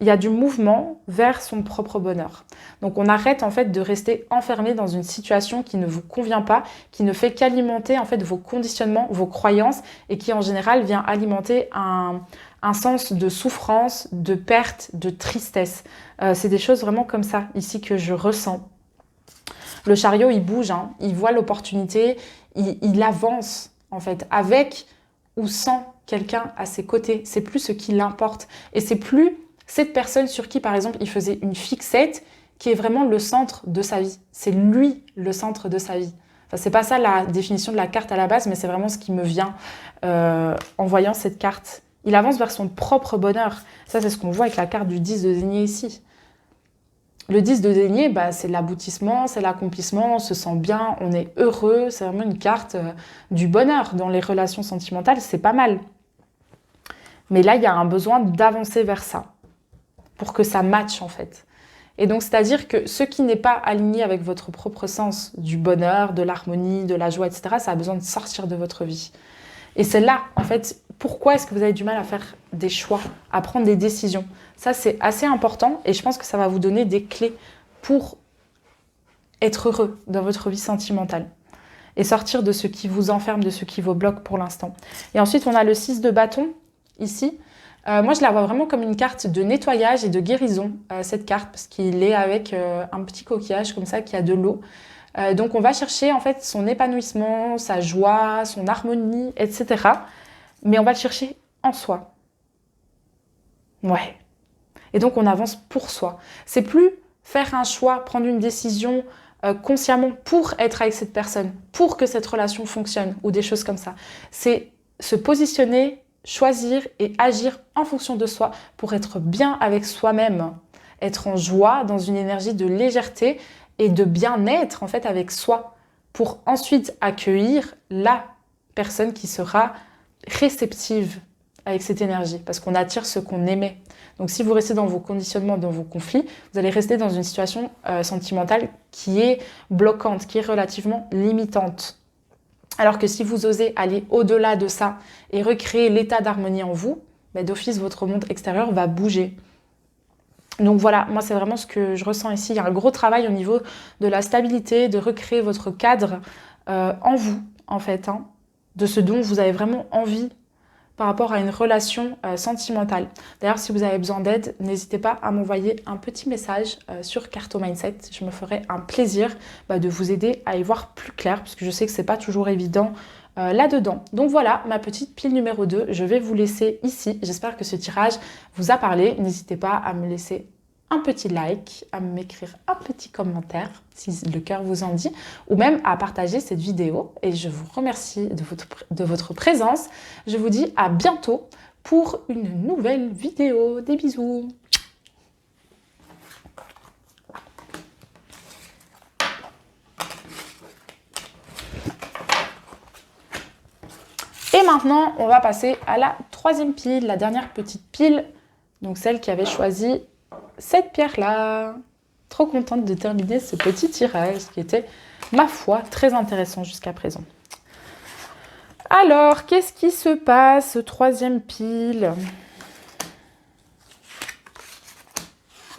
Il y a du mouvement vers son propre bonheur. Donc on arrête en fait de rester enfermé dans une situation qui ne vous convient pas, qui ne fait qu'alimenter en fait vos conditionnements, vos croyances et qui en général vient alimenter un sens de souffrance, de perte, de tristesse. C'est des choses vraiment comme ça ici que je ressens. Le chariot, il bouge, il voit l'opportunité, il avance en fait avec ou sans quelqu'un à ses côtés. C'est plus ce qui l'importe et c'est plus cette personne sur qui, par exemple, il faisait une fixette qui est vraiment le centre de sa vie. C'est lui le centre de sa vie. Enfin, c'est pas ça la définition de la carte à la base, mais c'est vraiment ce qui me vient en voyant cette carte. Il avance vers son propre bonheur. Ça, c'est ce qu'on voit avec la carte du 10 de denier ici. Le 10 de denier, c'est l'aboutissement, c'est l'accomplissement, on se sent bien, on est heureux. C'est vraiment une carte du bonheur dans les relations sentimentales, c'est pas mal. Mais là, il y a un besoin d'avancer vers ça, pour que ça matche en fait. Et donc, c'est-à-dire que ce qui n'est pas aligné avec votre propre sens du bonheur, de l'harmonie, de la joie, etc., ça a besoin de sortir de votre vie. Et c'est là, en fait, pourquoi est-ce que vous avez du mal à faire des choix, à prendre des décisions? Ça, c'est assez important et je pense que ça va vous donner des clés pour être heureux dans votre vie sentimentale et sortir de ce qui vous enferme, de ce qui vous bloque pour l'instant. Et ensuite, on a le 6 de bâton, ici. Moi, je la vois vraiment comme une carte de nettoyage et de guérison, cette carte, parce qu'il est avec un petit coquillage comme ça qui a de l'eau. Donc, on va chercher en fait son épanouissement, sa joie, son harmonie, etc. Mais on va le chercher en soi. Ouais. Et donc, on avance pour soi. C'est plus faire un choix, prendre une décision consciemment pour être avec cette personne, pour que cette relation fonctionne, ou des choses comme ça. C'est se positionner, choisir et agir en fonction de soi pour être bien avec soi-même, être en joie, dans une énergie de légèreté et de bien-être en fait avec soi, pour ensuite accueillir la personne qui sera réceptive avec cette énergie, parce qu'on attire ce qu'on émet. Donc si vous restez dans vos conditionnements, dans vos conflits, vous allez rester dans une situation sentimentale qui est bloquante, qui est relativement limitante. Alors que si vous osez aller au-delà de ça et recréer l'état d'harmonie en vous, d'office, votre monde extérieur va bouger. Donc voilà, moi c'est vraiment ce que je ressens ici. Il y a un gros travail au niveau de la stabilité, de recréer votre cadre en vous, en fait, hein, de ce dont vous avez vraiment envie par rapport à une relation sentimentale. D'ailleurs, si vous avez besoin d'aide, n'hésitez pas à m'envoyer un petit message sur Carto Mindset. Je me ferai un plaisir de vous aider à y voir plus clair, parce que je sais que c'est pas toujours évident là-dedans. Donc voilà, ma petite pile numéro 2, je vais vous laisser ici. J'espère que ce tirage vous a parlé. N'hésitez pas à me laisser un petit like, à m'écrire un petit commentaire si le cœur vous en dit, ou même à partager cette vidéo. Et je vous remercie de votre présence. Je vous dis à bientôt pour une nouvelle vidéo. Des bisous. Et maintenant, on va passer à la troisième pile, la dernière petite pile, donc celle qui avait choisi cette pierre-là. Trop contente de terminer ce petit tirage qui était, ma foi, très intéressant jusqu'à présent. Alors, qu'est-ce qui se passe, troisième pile?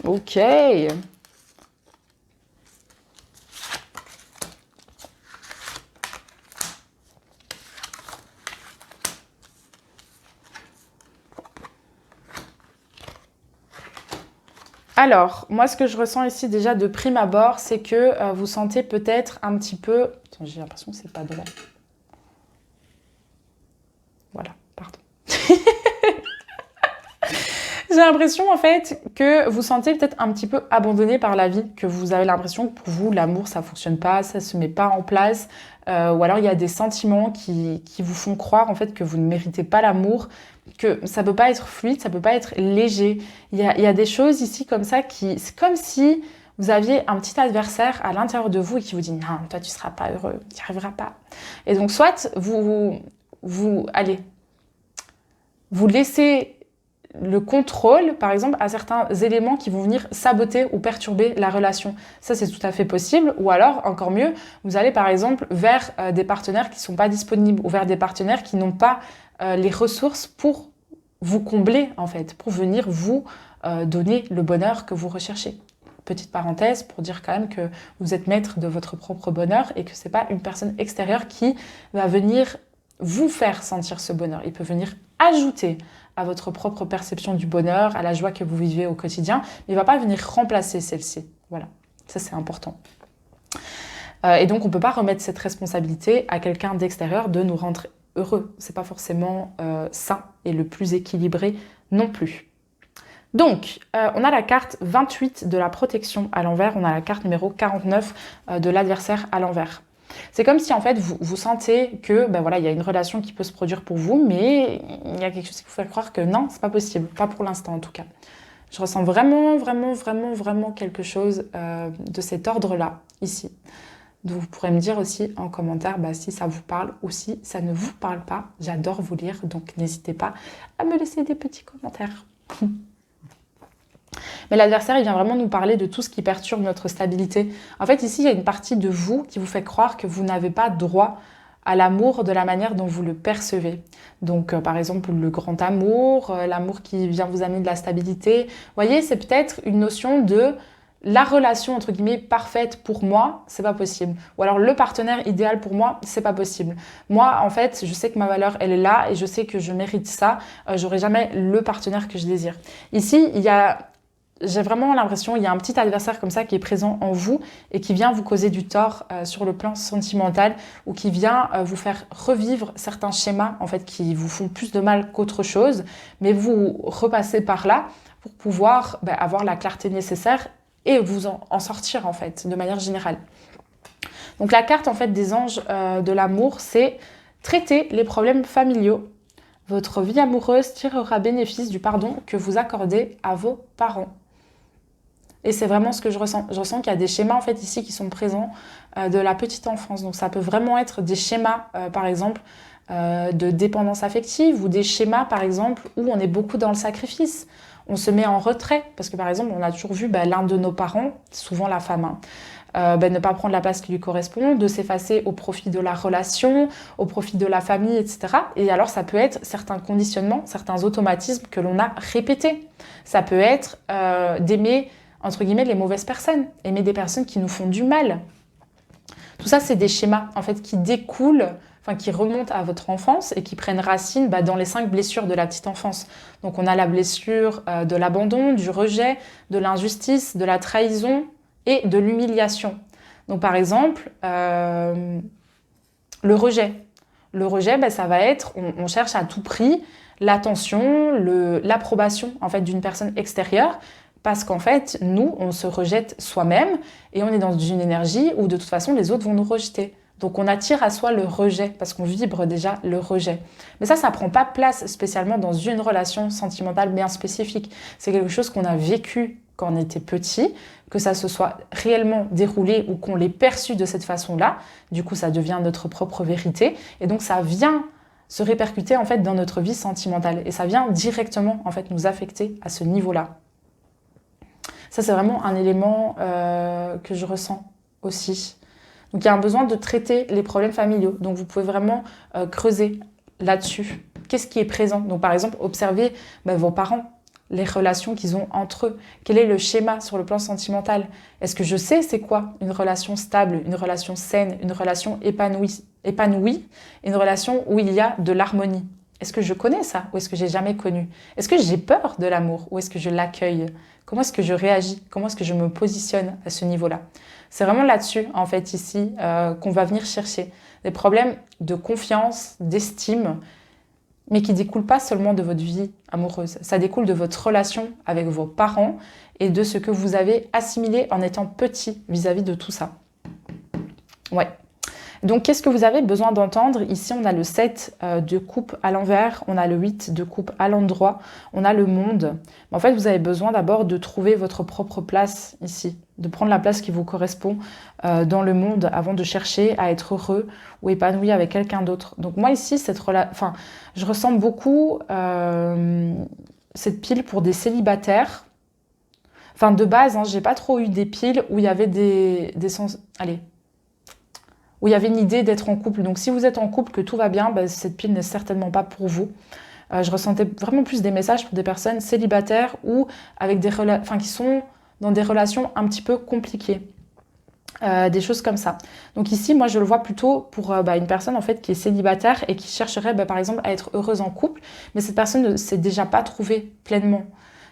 Ok. Alors, moi, ce que je ressens ici déjà de prime abord, c'est que vous sentez peut-être un petit peu... Attends, j'ai l'impression que c'est pas droit. Voilà, pardon. J'ai l'impression en fait que vous sentez peut-être un petit peu abandonné par la vie, que vous avez l'impression que pour vous, l'amour, ça fonctionne pas, ça se met pas en place, ou alors il y a des sentiments qui vous font croire en fait que vous ne méritez pas l'amour, que ça peut pas être fluide, ça peut pas être léger. Il y a des choses ici comme ça qui... C'est comme si vous aviez un petit adversaire à l'intérieur de vous et qui vous dit « Non, toi tu seras pas heureux, tu n'y arriveras pas. » Et donc soit vous laissez le contrôle, par exemple, à certains éléments qui vont venir saboter ou perturber la relation. Ça, c'est tout à fait possible. Ou alors, encore mieux, vous allez, par exemple, vers des partenaires qui ne sont pas disponibles ou vers des partenaires qui n'ont pas les ressources pour vous combler, en fait, pour venir vous donner le bonheur que vous recherchez. Petite parenthèse pour dire quand même que vous êtes maître de votre propre bonheur et que ce n'est pas une personne extérieure qui va venir vous faire sentir ce bonheur. Il peut venir ajouter à votre propre perception du bonheur, à la joie que vous vivez au quotidien, mais il ne va pas venir remplacer celle-ci. Voilà, ça c'est important. Et donc on ne peut pas remettre cette responsabilité à quelqu'un d'extérieur de nous rendre heureux. Ce n'est pas forcément sain et le plus équilibré non plus. Donc, on a la carte 28 de la protection à l'envers, on a la carte numéro 49 de l'adversaire à l'envers. C'est comme si en fait vous sentez que voilà, il y a une relation qui peut se produire pour vous, mais il y a quelque chose qui vous fait croire que non, c'est pas possible, pas pour l'instant en tout cas. Je ressens vraiment quelque chose de cet ordre-là, ici. Donc vous pourrez me dire aussi en commentaire si ça vous parle ou si ça ne vous parle pas. J'adore vous lire, donc n'hésitez pas à me laisser des petits commentaires. Mais l'adversaire, il vient vraiment nous parler de tout ce qui perturbe notre stabilité. En fait, ici, il y a une partie de vous qui vous fait croire que vous n'avez pas droit à l'amour de la manière dont vous le percevez. Donc, par exemple, le grand amour, l'amour qui vient vous amener de la stabilité. Vous voyez, c'est peut-être une notion de la relation, entre guillemets, parfaite pour moi, c'est pas possible. Ou alors, le partenaire idéal pour moi, c'est pas possible. Moi, en fait, je sais que ma valeur, elle est là et je sais que je mérite ça. J'aurai jamais le partenaire que je désire. Ici, j'ai vraiment l'impression qu'il y a un petit adversaire comme ça qui est présent en vous et qui vient vous causer du tort sur le plan sentimental ou qui vient vous faire revivre certains schémas en fait qui vous font plus de mal qu'autre chose, mais vous repassez par là pour pouvoir avoir la clarté nécessaire et vous en sortir en fait de manière générale. Donc la carte en fait des anges de l'amour, c'est traiter les problèmes familiaux. Votre vie amoureuse tirera bénéfice du pardon que vous accordez à vos parents. Et c'est vraiment ce que je ressens. Je ressens qu'il y a des schémas en fait ici qui sont présents de la petite enfance. Donc ça peut vraiment être des schémas, par exemple, de dépendance affective ou des schémas, par exemple, où on est beaucoup dans le sacrifice. On se met en retrait parce que, par exemple, on a toujours vu l'un de nos parents, souvent la femme, ne pas prendre la place qui lui correspond, de s'effacer au profit de la relation, au profit de la famille, etc. Et alors ça peut être certains conditionnements, certains automatismes que l'on a répétés. Ça peut être d'aimer entre guillemets, les mauvaises personnes, aimer des personnes qui nous font du mal. Tout ça, c'est des schémas, en fait, qui découlent, qui remontent à votre enfance et qui prennent racine dans les 5 blessures de la petite enfance. Donc, on a la blessure de l'abandon, du rejet, de l'injustice, de la trahison et de l'humiliation. Donc, par exemple, le rejet. Le rejet, ça va être, on cherche à tout prix l'attention, l'approbation, en fait, d'une personne extérieure. Parce qu'en fait, nous, on se rejette soi-même et on est dans une énergie où de toute façon, les autres vont nous rejeter. Donc on attire à soi le rejet parce qu'on vibre déjà le rejet. Mais ça ne prend pas place spécialement dans une relation sentimentale bien spécifique. C'est quelque chose qu'on a vécu quand on était petit, que ça se soit réellement déroulé ou qu'on l'ait perçu de cette façon-là. Du coup, ça devient notre propre vérité. Et donc ça vient se répercuter en fait dans notre vie sentimentale. Et ça vient directement en fait nous affecter à ce niveau-là. Ça, c'est vraiment un élément que je ressens aussi. Donc, il y a un besoin de traiter les problèmes familiaux. Donc, vous pouvez vraiment creuser là-dessus. Qu'est-ce qui est présent? Donc, par exemple, observez vos parents, les relations qu'ils ont entre eux. Quel est le schéma sur le plan sentimental? Est-ce que je sais c'est quoi une relation stable, une relation saine, une relation épanouie, une relation où il y a de l'harmonie? Est-ce que je connais ça ou est-ce que j'ai jamais connu? Est-ce que j'ai peur de l'amour ou est-ce que je l'accueille? Comment est-ce que je réagis? Comment est-ce que je me positionne à ce niveau-là? C'est vraiment là-dessus, en fait, ici, qu'on va venir chercher. Des problèmes de confiance, d'estime, mais qui ne découlent pas seulement de votre vie amoureuse. Ça découle de votre relation avec vos parents et de ce que vous avez assimilé en étant petit vis-à-vis de tout ça. Ouais. Donc, qu'est-ce que vous avez besoin d'entendre? Ici, on a le 7 de coupe à l'envers, on a le 8 de coupe à l'endroit, on a le monde. En fait, vous avez besoin d'abord de trouver votre propre place ici, de prendre la place qui vous correspond dans le monde avant de chercher à être heureux ou épanoui avec quelqu'un d'autre. Donc, moi, ici, je ressens beaucoup cette pile pour des célibataires. Enfin, de base, j'ai pas trop eu des piles où il y avait des sens... Allez... où il y avait une idée d'être en couple. Donc si vous êtes en couple, que tout va bien, cette pile n'est certainement pas pour vous. Je ressentais vraiment plus des messages pour des personnes célibataires ou avec qui sont dans des relations un petit peu compliquées. Des choses comme ça. Donc ici, moi, je le vois plutôt pour une personne en fait qui est célibataire et qui chercherait par exemple à être heureuse en couple, mais cette personne ne s'est déjà pas trouvée pleinement.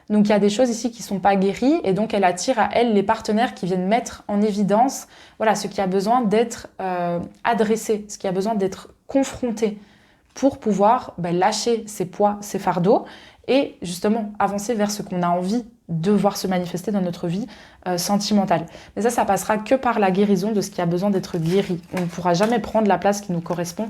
Donc il y a des choses ici qui ne sont pas guéries et donc elle attire à elle les partenaires qui viennent mettre en évidence ce qui a besoin d'être adressé, ce qui a besoin d'être confronté pour pouvoir lâcher ses poids, ses fardeaux et justement avancer vers ce qu'on a envie de voir se manifester dans notre vie sentimentale. Mais ça passera que par la guérison de ce qui a besoin d'être guéri. On ne pourra jamais prendre la place qui nous correspond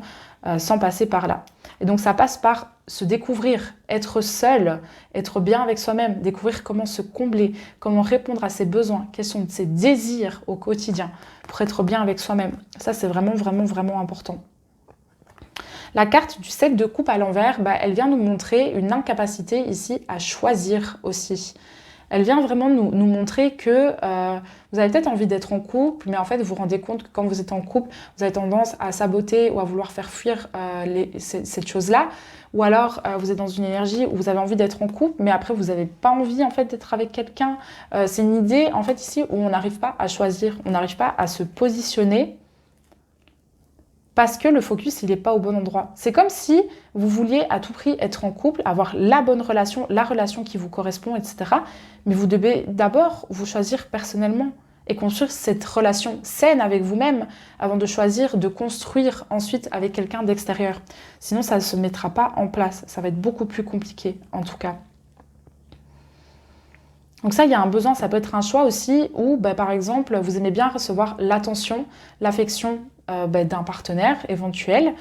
sans passer par là. Et donc ça passe par se découvrir, être seul, être bien avec soi-même, découvrir comment se combler, comment répondre à ses besoins, quels sont ses désirs au quotidien pour être bien avec soi-même. Ça, c'est vraiment, vraiment, vraiment important. La carte du 7 de coupe à l'envers, elle vient nous montrer une incapacité ici à choisir aussi. Elle vient vraiment nous montrer que vous avez peut-être envie d'être en couple, mais en fait, vous vous rendez compte que quand vous êtes en couple, vous avez tendance à saboter ou à vouloir faire fuir cette chose-là. Ou alors, vous êtes dans une énergie où vous avez envie d'être en couple, mais après, vous n'avez pas envie en fait d'être avec quelqu'un. C'est une idée en fait ici où on n'arrive pas à choisir, on n'arrive pas à se positionner parce que le focus, il n'est pas au bon endroit. C'est comme si vous vouliez à tout prix être en couple, avoir la bonne relation, la relation qui vous correspond, etc. Mais vous devez d'abord vous choisir personnellement et construire cette relation saine avec vous-même avant de choisir de construire ensuite avec quelqu'un d'extérieur. Sinon, ça ne se mettra pas en place. Ça va être beaucoup plus compliqué, en tout cas. Donc ça, il y a un besoin, ça peut être un choix aussi où, par exemple, vous aimez bien recevoir l'attention, l'affection d'un partenaire éventuel,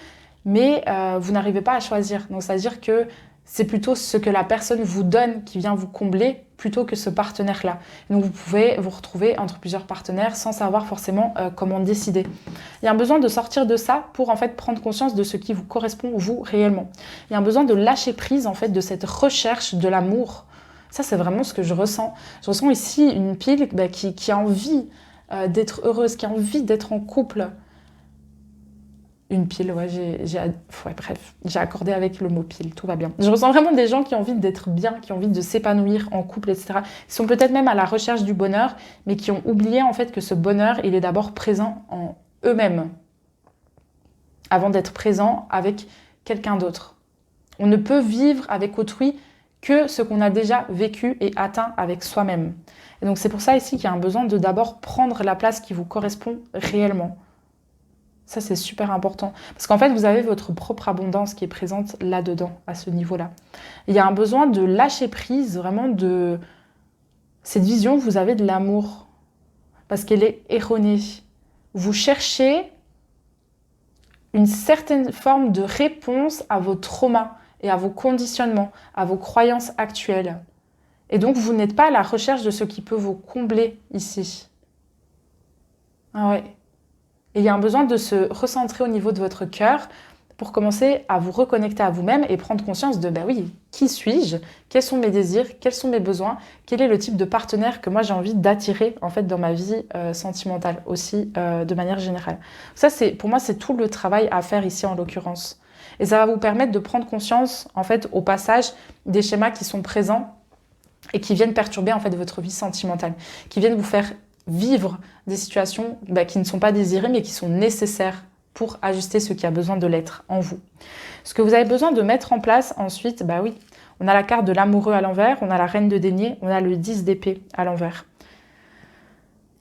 mais vous n'arrivez pas à choisir. Donc c'est-à-dire que c'est plutôt ce que la personne vous donne qui vient vous combler plutôt que ce partenaire-là. Donc vous pouvez vous retrouver entre plusieurs partenaires sans savoir forcément comment décider. Il y a un besoin de sortir de ça pour en fait prendre conscience de ce qui vous correspond vous réellement. Il y a un besoin de lâcher prise en fait de cette recherche de l'amour. Ça, c'est vraiment ce que je ressens. Je ressens ici une pile qui a envie d'être heureuse, qui a envie d'être en couple. Une pile, ouais, j'ai accordé avec le mot pile, tout va bien. Je ressens vraiment des gens qui ont envie d'être bien, qui ont envie de s'épanouir en couple, etc. Ils sont peut-être même à la recherche du bonheur, mais qui ont oublié en fait que ce bonheur, il est d'abord présent en eux-mêmes, avant d'être présent avec quelqu'un d'autre. On ne peut vivre avec autrui que ce qu'on a déjà vécu et atteint avec soi-même. Et donc c'est pour ça ici qu'il y a un besoin de d'abord prendre la place qui vous correspond réellement. Ça, c'est super important. Parce qu'en fait, vous avez votre propre abondance qui est présente là-dedans, à ce niveau-là. Il y a un besoin de lâcher prise, vraiment de cette vision que vous avez de l'amour. Parce qu'elle est erronée. Vous cherchez une certaine forme de réponse à vos traumas et à vos conditionnements, à vos croyances actuelles. Et donc, vous n'êtes pas à la recherche de ce qui peut vous combler ici. Ah ouais. Et il y a un besoin de se recentrer au niveau de votre cœur pour commencer à vous reconnecter à vous-même et prendre conscience de, oui, qui suis-je? Quels sont mes désirs? Quels sont mes besoins? Quel est le type de partenaire que moi j'ai envie d'attirer en fait dans ma vie sentimentale aussi de manière générale? Ça, pour moi, c'est tout le travail à faire ici en l'occurrence. Et ça va vous permettre de prendre conscience en fait au passage des schémas qui sont présents et qui viennent perturber en fait votre vie sentimentale, qui viennent vous faire vivre des situations qui ne sont pas désirées mais qui sont nécessaires pour ajuster ce qui a besoin de l'être en vous. Ce que vous avez besoin de mettre en place ensuite, oui, on a la carte de l'amoureux à l'envers, on a la reine de denier, on a le 10 d'épée à l'envers.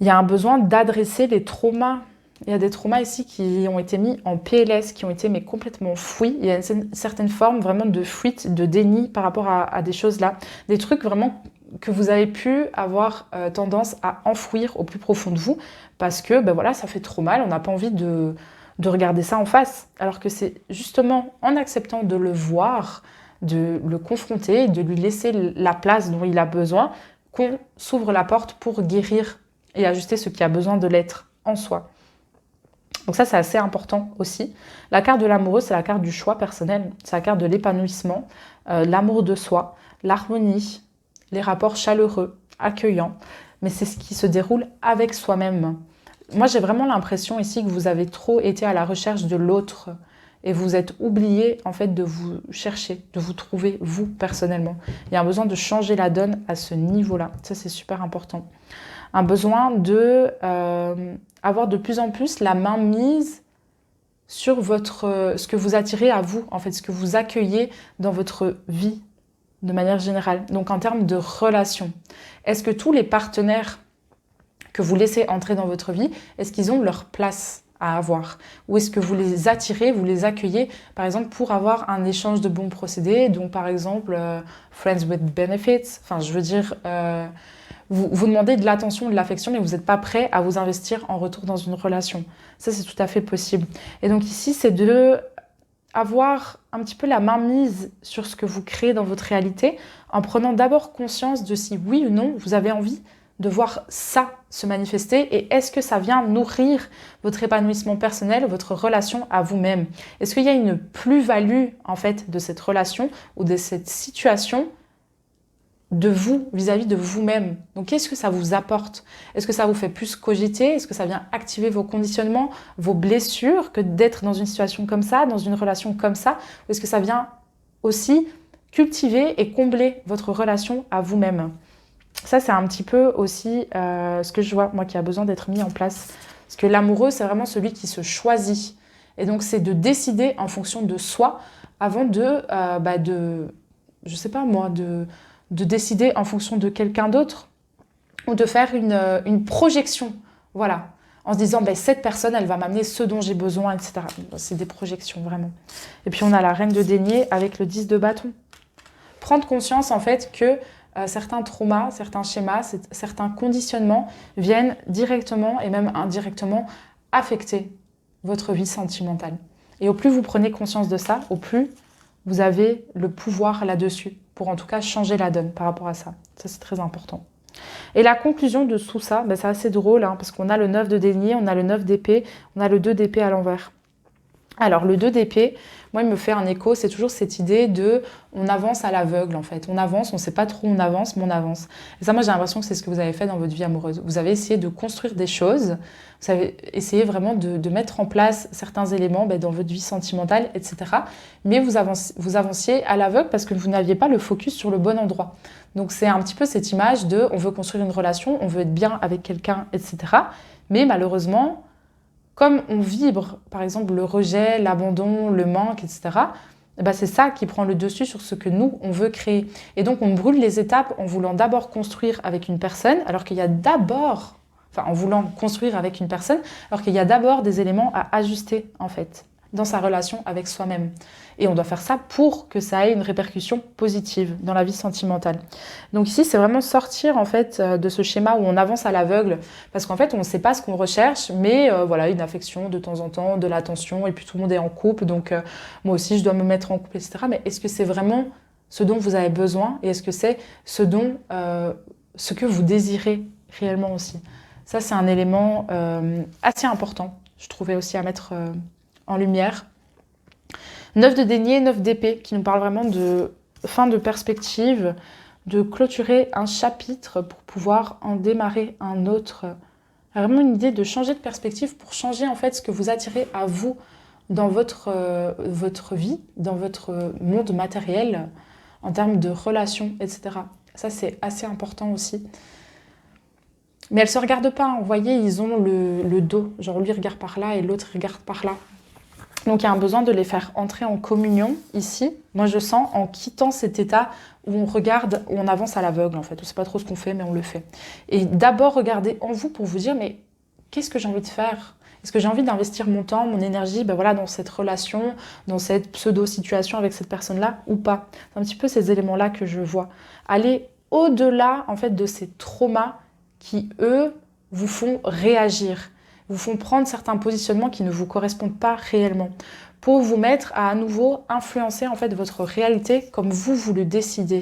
Il y a un besoin d'adresser les traumas. Il y a des traumas ici qui ont été mis en PLS, qui ont été complètement fouis. Il y a une certaine forme vraiment de fuite, de déni par rapport à des choses là. Des trucs vraiment que vous avez pu avoir tendance à enfouir au plus profond de vous parce que ça fait trop mal, on n'a pas envie de regarder ça en face. Alors que c'est justement en acceptant de le voir, de le confronter, de lui laisser la place dont il a besoin, qu'on s'ouvre la porte pour guérir et ajuster ce qui a besoin de l'être en soi. Donc ça, c'est assez important aussi. La carte de l'amoureux, c'est la carte du choix personnel, c'est la carte de l'épanouissement, l'amour de soi, l'harmonie, les rapports chaleureux, accueillants, mais c'est ce qui se déroule avec soi-même. Moi, j'ai vraiment l'impression ici que vous avez trop été à la recherche de l'autre et vous êtes oublié en fait de vous chercher, de vous trouver vous personnellement. Il y a un besoin de changer la donne à ce niveau-là. Ça, c'est super important. Un besoin de avoir de plus en plus la main mise sur ce que vous attirez à vous, en fait, ce que vous accueillez dans votre vie de manière générale. Donc en termes de relations, est-ce que tous les partenaires que vous laissez entrer dans votre vie, est-ce qu'ils ont leur place à avoir? Ou est-ce que vous les attirez, vous les accueillez, par exemple, pour avoir un échange de bons procédés, donc par exemple, friends with benefits, enfin je veux dire, vous demandez de l'attention, de l'affection, mais vous n'êtes pas prêt à vous investir en retour dans une relation. Ça, c'est tout à fait possible. Et donc ici, c'est de avoir un petit peu la main mise sur ce que vous créez dans votre réalité en prenant d'abord conscience de si oui ou non vous avez envie de voir ça se manifester et est-ce que ça vient nourrir votre épanouissement personnel, votre relation à vous-même. Est-ce qu'il y a une plus-value en fait de cette relation ou de cette situation de vous, vis-à-vis de vous-même. Donc, qu'est-ce que ça vous apporte? Est-ce que ça vous fait plus cogiter? Est-ce que ça vient activer vos conditionnements, vos blessures, que d'être dans une situation comme ça, dans une relation comme ça? Ou est-ce que ça vient aussi cultiver et combler votre relation à vous-même? Ça, c'est un petit peu aussi ce que je vois, moi, qui a besoin d'être mis en place. Parce que l'amoureux, c'est vraiment celui qui se choisit. Et donc, c'est de décider en fonction de soi avant je sais pas moi, de décider en fonction de quelqu'un d'autre ou de faire une projection. Voilà. En se disant, cette personne, elle va m'amener ce dont j'ai besoin, etc. C'est des projections, vraiment. Et puis, on a la reine de denier avec le 10 de bâton. Prendre conscience, en fait, que certains traumas, certains schémas, certains conditionnements viennent directement et même indirectement affecter votre vie sentimentale. Et au plus vous prenez conscience de ça, au plus vous avez le pouvoir là-dessus pour en tout cas changer la donne par rapport à ça. Ça, c'est très important. Et la conclusion de tout ça, c'est assez drôle parce qu'on a le 9 de denier, on a le 9 d'épée, on a le 2 d'épée à l'envers. Alors, le 2 d'épée, moi, il me fait un écho, c'est toujours cette idée de on avance à l'aveugle, en fait. On avance, on ne sait pas trop où on avance, mais on avance. Et ça, moi, j'ai l'impression que c'est ce que vous avez fait dans votre vie amoureuse. Vous avez essayé de construire des choses, vous avez essayé vraiment de mettre en place certains éléments dans votre vie sentimentale, etc. Mais vous avanciez à l'aveugle parce que vous n'aviez pas le focus sur le bon endroit. Donc, c'est un petit peu cette image de on veut construire une relation, on veut être bien avec quelqu'un, etc. Mais malheureusement, comme on vibre, par exemple, le rejet, l'abandon, le manque, etc., c'est ça qui prend le dessus sur ce que nous, on veut créer. Et donc, on brûle les étapes en voulant d'abord construire avec une personne, alors qu'il y a d'abord, en voulant construire avec une personne, alors qu'il y a d'abord des éléments à ajuster, en fait, dans sa relation avec soi-même. Et on doit faire ça pour que ça ait une répercussion positive dans la vie sentimentale. Donc ici, c'est vraiment sortir en fait de ce schéma où on avance à l'aveugle, parce qu'en fait, on ne sait pas ce qu'on recherche, mais une affection de temps en temps, de l'attention, et puis tout le monde est en couple, donc moi aussi, je dois me mettre en couple, etc. Mais est-ce que c'est vraiment ce dont vous avez besoin, et est-ce que c'est ce que vous désirez réellement aussi? Ça, c'est un élément assez important, je trouvais aussi à mettre en lumière. 9 de denier, 9 d'épée, qui nous parle vraiment de fin de perspective, de clôturer un chapitre pour pouvoir en démarrer un autre. Vraiment une idée de changer de perspective pour changer en fait ce que vous attirez à vous dans votre vie, dans votre monde matériel, en termes de relations, etc. Ça, c'est assez important aussi. Mais elles ne se regardent pas, vous voyez, ils ont le dos. Genre lui regarde par là et l'autre regarde par là. Donc, il y a un besoin de les faire entrer en communion ici. Moi, je sens en quittant cet état où on regarde, où on avance à l'aveugle, en fait. On ne sait pas trop ce qu'on fait, mais on le fait. Et d'abord, regardez en vous pour vous dire, mais qu'est-ce que j'ai envie de faire? Est-ce que j'ai envie d'investir mon temps, mon énergie, dans cette relation, dans cette pseudo-situation avec cette personne-là ou pas? C'est un petit peu ces éléments-là que je vois. Aller au-delà, en fait, de ces traumas qui, eux, vous font réagir, vous font prendre certains positionnements qui ne vous correspondent pas réellement, pour vous mettre à nouveau influencer en fait votre réalité comme vous le décidez.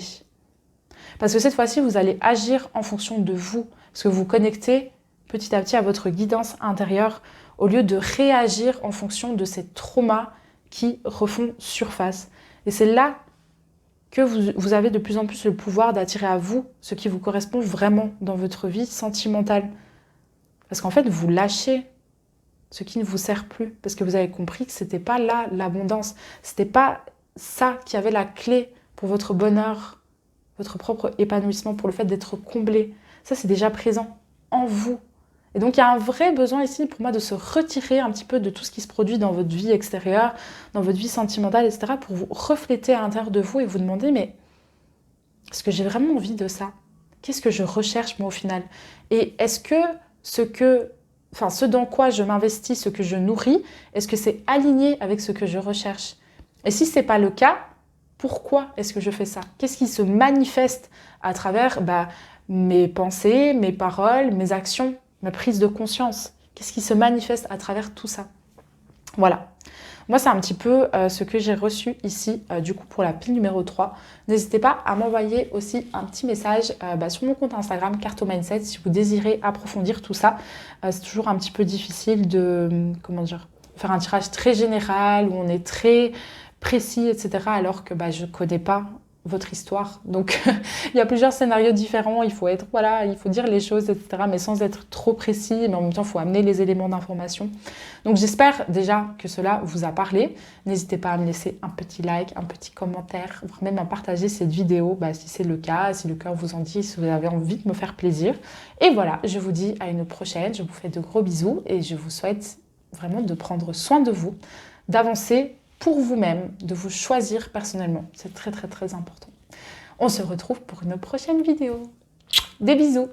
Parce que cette fois-ci, vous allez agir en fonction de vous, parce que vous connectez petit à petit à votre guidance intérieure, au lieu de réagir en fonction de ces traumas qui refont surface. Et c'est là que vous avez de plus en plus le pouvoir d'attirer à vous ce qui vous correspond vraiment dans votre vie sentimentale. Parce qu'en fait, vous lâchez ce qui ne vous sert plus. Parce que vous avez compris que ce n'était pas là l'abondance. Ce n'était pas ça qui avait la clé pour votre bonheur, votre propre épanouissement, pour le fait d'être comblé. Ça, c'est déjà présent en vous. Et donc, il y a un vrai besoin ici, pour moi, de se retirer un petit peu de tout ce qui se produit dans votre vie extérieure, dans votre vie sentimentale, etc., pour vous refléter à l'intérieur de vous et vous demander, mais est-ce que j'ai vraiment envie de ça? Qu'est-ce que je recherche, moi, au final? Et est-ce que ce dans quoi je m'investis, ce que je nourris, est-ce que c'est aligné avec ce que je recherche? Et si ce n'est pas le cas, pourquoi est-ce que je fais ça? Qu'est-ce qui se manifeste à travers mes pensées, mes paroles, mes actions, ma prise de conscience? Qu'est-ce qui se manifeste à travers tout ça? Voilà. Moi, c'est un petit peu ce que j'ai reçu ici, du coup, pour la pile numéro 3. N'hésitez pas à m'envoyer aussi un petit message sur mon compte Instagram, Carto Mindset, si vous désirez approfondir tout ça. C'est toujours un petit peu difficile de, faire un tirage très général, où on est très précis, etc., alors que je ne connais pas votre histoire. Donc, il y a plusieurs scénarios différents. Il faut être, voilà, il faut dire les choses, etc. Mais sans être trop précis. Mais en même temps, il faut amener les éléments d'information. Donc, j'espère déjà que cela vous a parlé. N'hésitez pas à me laisser un petit like, un petit commentaire, voire même à partager cette vidéo, si c'est le cas, si le cœur vous en dit, si vous avez envie de me faire plaisir. Et voilà, je vous dis à une prochaine. Je vous fais de gros bisous et je vous souhaite vraiment de prendre soin de vous, d'avancer pour vous-même, de vous choisir personnellement. C'est très très très important. On se retrouve pour une prochaine vidéo. Des bisous!